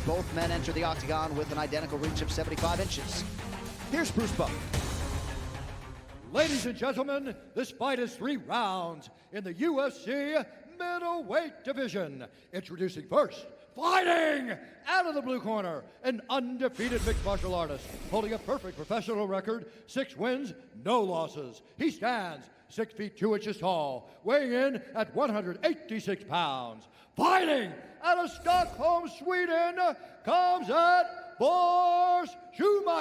Both men enter the octagon with an identical reach of 75 inches. Here's Bruce Buck. Ladies and gentlemen, this fight is 3 rounds in the UFC middleweight division. Introducing first, fighting out of the blue corner, an undefeated mixed martial artist holding a perfect professional record, 6 wins, no losses. He stands 6 feet 2 inches tall, weighing in at 186 pounds. Fighting out of Stockholm, Sweden, comes at Chimaïef.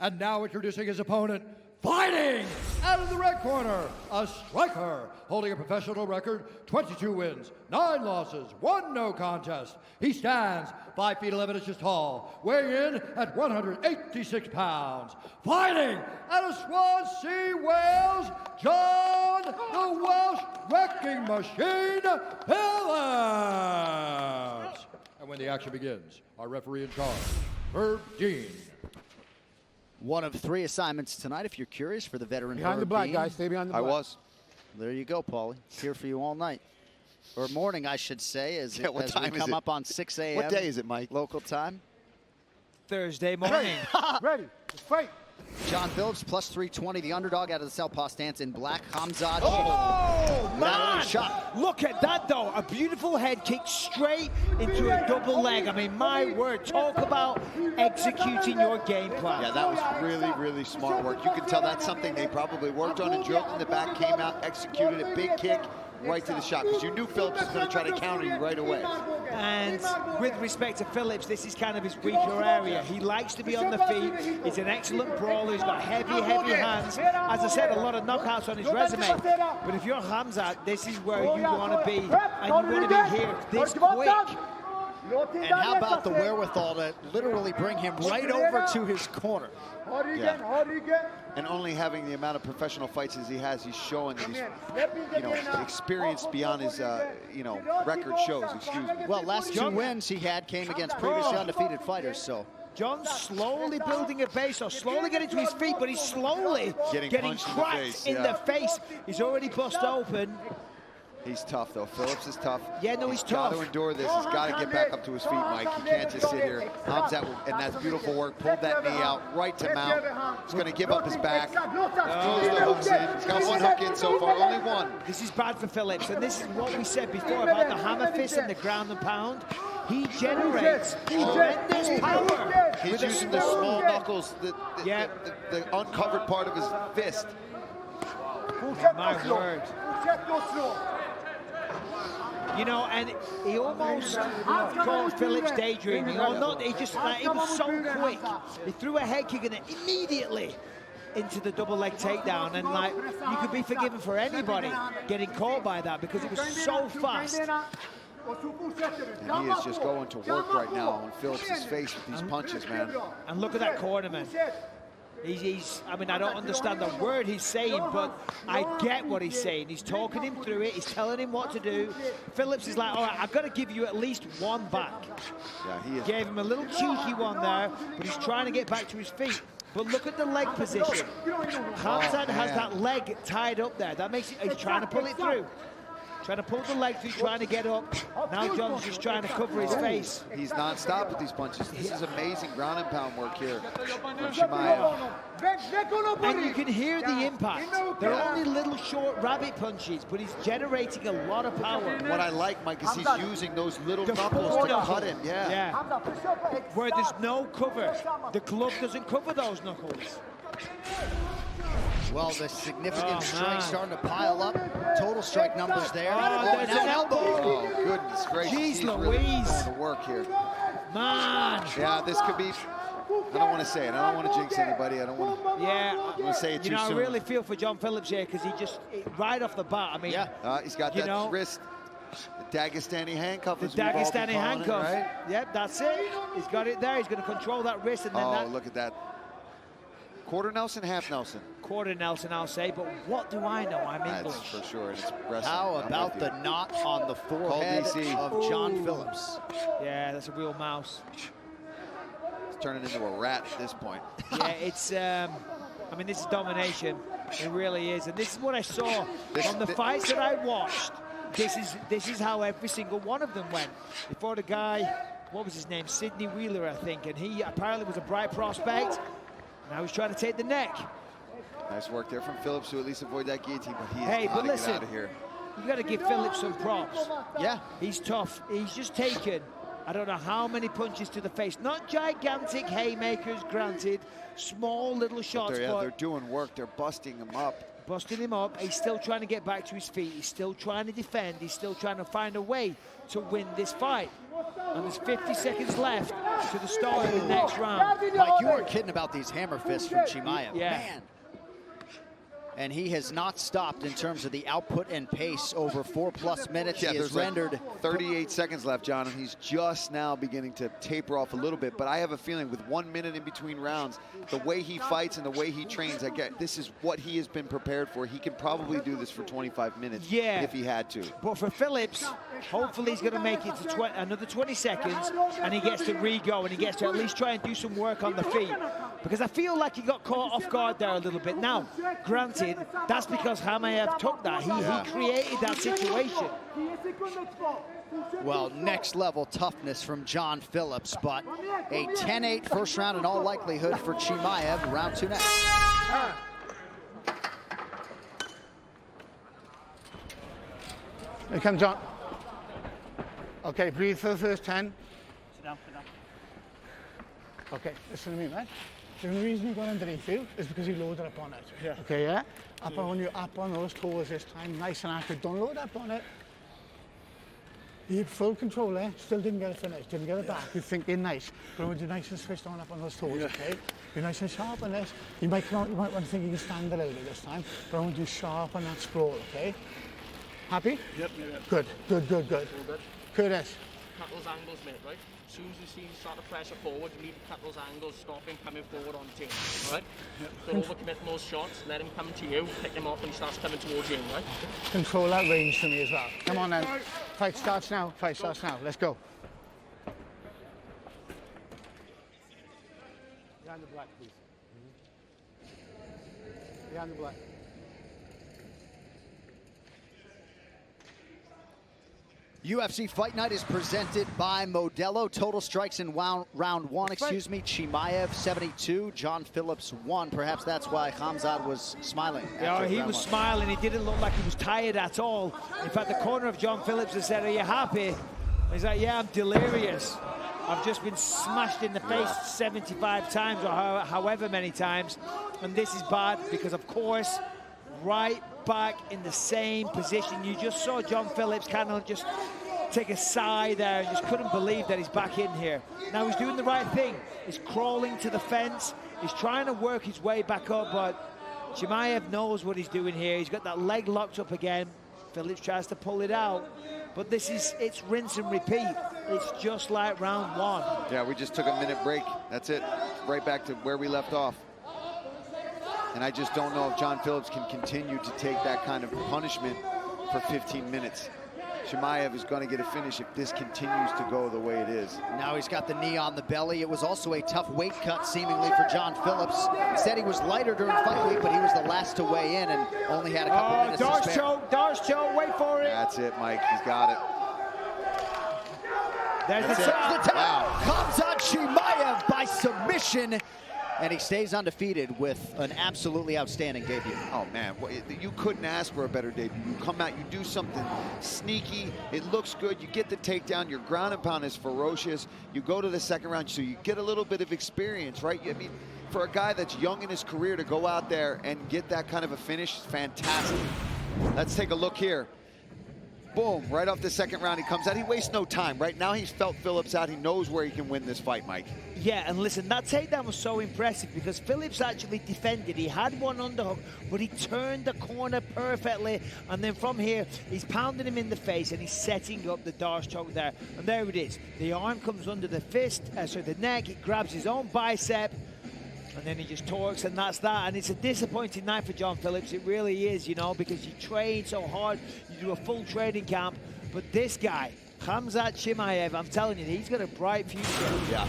And now introducing his opponent, fighting out of the red corner, a striker holding a professional record, 22 wins, 9 losses, 1 no contest. He stands 5 feet 11 inches tall, weighing in at 186 pounds. Fighting out of Swansea, Wales, John the Welsh Wrecking Machine Phillips. And when the action begins, our referee in charge, Herb Dean. One of 3 assignments tonight, if you're curious, for the veteran Behind the black, guys. Stay behind the black. I was. There you go, Paulie. Here for you all night. Or morning, I should say, as, Yeah, what as time we is come it? up on 6 a.m. What day is it, Mike? Local time. Thursday morning. Ready. Let's fight. John Phillips, plus 320, the underdog out of the southpaw stance in black. Hamzat. Oh, man! Shot. Look at that, though. A beautiful head kick straight into a double leg. I mean, my word, talk about executing your game plan. Yeah, that was really, really smart work. You can tell that's something they probably worked on and drilled in the back, came out, executed a big kick right to the shot, because you knew Phillips was going to try to counter you right away. And with respect to Phillips, this is kind of his weaker area. He likes to be on the feet. He's an excellent brawler. He's got heavy, heavy hands. As I said, a lot of knockouts on his resume. But if you're Hamzat, this is where you want to be. And you want to be here this quick. And how about the wherewithal to literally bring him right over to his corner? Yeah. And only having the amount of professional fights as he has, he's showing that he's, experienced beyond his, record shows, excuse me. Well, last 2 wins he had came against previously undefeated fighters, so. John's slowly building a base, or slowly getting to his feet, but he's slowly getting cracked in the face. He's already bust open. He's tough, though. Phillips is tough. Yeah, no, he's tough. Got to endure this. He's got to get back up to his feet, Mike. He can't just sit here. Hamzat, and that's beautiful work. Pulled that knee out right to mount. He's going to give up his back. Throws the hooks in. He's got 1 hook in so far, only 1. This is bad for Phillips, and this is what we said before about the hammer fist and the ground and pound. He generates tremendous power. He's using the small knuckles, the uncovered part of his fist. My word. And he almost caught Phillips daydreaming. He just, it was so quick. He threw a head kick and then immediately into the double leg takedown. And you could be forgiven for anybody getting caught by that because it was so fast. And he is just going to work right now on Phillips' face with these punches, man. And look at that corner, man. I mean, I don't understand the word he's saying, but I get what he's saying. He's talking him through it. He's telling him what to do. Phillips is like, all right, I've got to give you at least 1 back. Yeah, he is. Gave him a little cheeky one there, but he's trying to get back to his feet. But look at the leg position. Hamzat has that leg tied up there. That makes it, he's trying to pull it through. Trying to pull the leg through, trying to get up. Now John's just trying to cover his face. He's non-stop with these punches. This is amazing ground and pound work here from Chimaïef. And you can hear the impact. They're only little short rabbit punches, but he's generating a lot of power. What I like, Mike, is he's using those little knuckles to cut him. Yeah. Where there's no cover. The glove doesn't cover those knuckles. Well, the significant strikes starting to pile up. Total strike numbers there. There's an elbow. Oh, goodness gracious. Jeez He's Louise. really going to work here. Man. Yeah, this could be... I don't want to say it. I don't want to jinx anybody. I don't want to say it too soon. I really feel for John Phillips here because he just, right off the bat, I mean... he's got that wrist. The Dagestani handcuff. The Dagestani handcuff. Right? Yep, that's it. He's got it there. He's going to control that wrist. And then look at that. Quarter Nelson, half Nelson. Quarter Nelson, I'll say, but what do I know? I'm English. That's for sure. It's wrestling. How about the knot on the forehead of John Phillips? Yeah, that's a real mouse. It's turning into a rat at this point. Yeah, it's, I mean, this is domination. It really is. And this is what I saw on the fights that I watched. this is how every single one of them went. Before the guy, what was his name? Sidney Wheeler, I think, and he apparently was a bright prospect. Now he's trying to take the neck. Nice work there from Phillips to at least avoid that guillotine, but he Hey, is got to listen, get out of here. You got to give Phillips some props. Yeah. He's tough. He's just taken, I don't know how many punches to the face. Not gigantic haymakers, granted. Small little shots, but they're doing work. They're busting him up. Busting him up. He's still trying to get back to his feet. He's still trying to defend. He's still trying to find a way to win this fight. And there's 50 seconds left to the start of the next round. Like, you weren't kidding about these hammer fists from Chimaev. Yeah. Man. And he has not stopped in terms of the output and pace over 4+ minutes. Yeah, he has there's rendered like 38 seconds left, John, and he's just now beginning to taper off a little bit. But I have a feeling with 1 minute in between rounds, the way he fights and the way he trains, this is what he has been prepared for. He can probably do this for 25 minutes if he had to. But for Phillips, hopefully he's going to make it to another 20 seconds, and he gets to re-go, and he gets to at least try and do some work on the feet. Because I feel like he got caught off guard there a little bit. Now, granted, that's because Chimaev took that. He created that situation. Well, next level toughness from John Phillips, but a 10-8 first round in all likelihood for Chimaev. Round 2 next. Here comes John. Okay, breathe for the first 10. Sit down, sit down. Okay, listen to me, right? The only reason you got underneath you is because you loaded up on it. Yeah. Okay, yeah? Up on those toes this time, nice and accurate. Don't load up on it. You had full control there, still didn't get it finished, didn't get it back. You're thinking nice, but I want you nice and switched on up on those toes, okay? You're nice and sharp on this. You might want to think you can stand a little bit this time, but I want you sharp on that sprawl, okay? Happy? Yep. Good. All good. Curtis. Cut those angles, mate, right? As soon as you see start to pressure forward, you need to cut those angles, stop him coming forward on team, right? Don't overcommit those shots, let him come to you, pick him up when he starts coming towards you, right? Control that range for me as well. Come on then. Fight starts now. Let's go. Behind the black, please. Behind the black. UFC Fight Night is presented by Modelo. Total strikes in round 1, Chimaev 72, John Phillips 1. Perhaps that's why Hamzat was smiling. Yeah, he was smiling. He didn't look like he was tired at all. In fact, the corner of John Phillips has said, "Are you happy?" He's like, "Yeah, I'm delirious. I've just been smashed in the face 75 times or however many times. And this is bad because, of course, right back in the same position. You just saw John Phillips kind of just take a sigh there and just couldn't believe that he's back in here. Now he's doing the right thing. He's crawling to the fence. He's trying to work his way back up, but Chimaev knows what he's doing here. He's got that leg locked up again. Phillips tries to pull it out, but it's rinse and repeat. It's just like round 1. Yeah, we just took a minute break. That's it. Right back to where we left off. And I just don't know if John Phillips can continue to take that kind of punishment for 15 minutes. Chimaev is going to get a finish if this continues to go the way it is. Now he's got the knee on the belly. It was also a tough weight cut, seemingly, for John Phillips. He said he was lighter during fight week, but he was the last to weigh in and only had a couple minutes to spare. Darce choke, wait for it. That's it, Mike. He's got it. There's the tap. Wow. Hamzat Chimaev by submission. And he stays undefeated with an absolutely outstanding debut. Oh, man, you couldn't ask for a better debut. You come out, you do something sneaky, it looks good, you get the takedown, your ground and pound is ferocious, you go to the second round, so you get a little bit of experience, right? I mean, for a guy that's young in his career to go out there and get that kind of a finish is fantastic. Let's take a look here. Boom, right off the second round, he comes out. He wastes no time. Right now, he's felt Phillips out. He knows where he can win this fight, Mike. Yeah, and listen, that takedown was so impressive because Phillips actually defended. He had one underhook, but he turned the corner perfectly. And then from here, he's pounding him in the face and he's setting up the Darce choke there. And there it is. The arm comes under the fist, so the neck. He grabs his own bicep. And then he just torques, and that's that. And it's a disappointing night for John Phillips. It really is, you know, because you train so hard. You do a full training camp. But this guy, Hamzat Chimaev, I'm telling you, he's got a bright future. Yeah.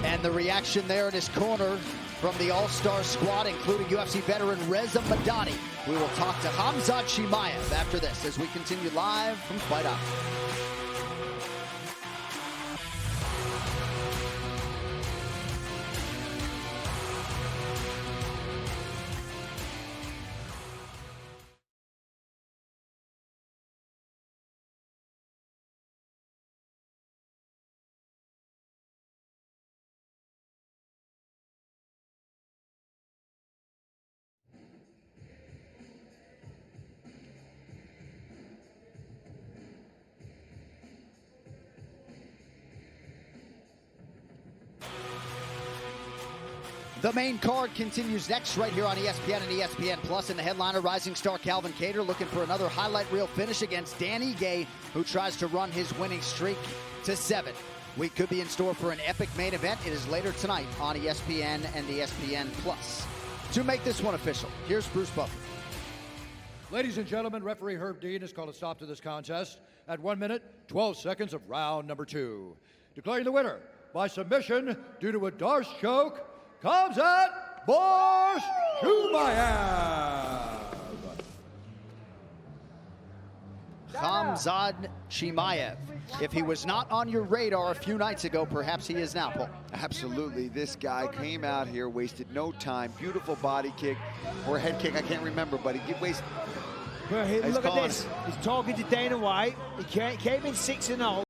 And the reaction there in his corner from the all-star squad, including UFC veteran Reza Madani. We will talk to Hamzat Chimaev after this as we continue live from Fight Out. The main card continues next right here on ESPN and ESPN Plus. In the headliner, rising star Calvin Kattar looking for another highlight reel finish against Danny Gay, who tries to run his winning streak to 7. We could be in store for an epic main event. It is later tonight on ESPN and ESPN Plus. To make this one official, here's Bruce Buffer. Ladies and gentlemen, referee Herb Dean has called a stop to this contest at 1 minute, 12 seconds of round number 2. Declaring the winner by submission due to a Darce choke, Hamzat Chimaev. Hamzat Chimaev. If he was not on your radar a few nights ago, perhaps he is now, Paul. Absolutely. This guy came out here, wasted no time. Beautiful body kick or head kick, I can't remember, but he wasted. Look at this. He's talking to Dana White. He came in 6-0.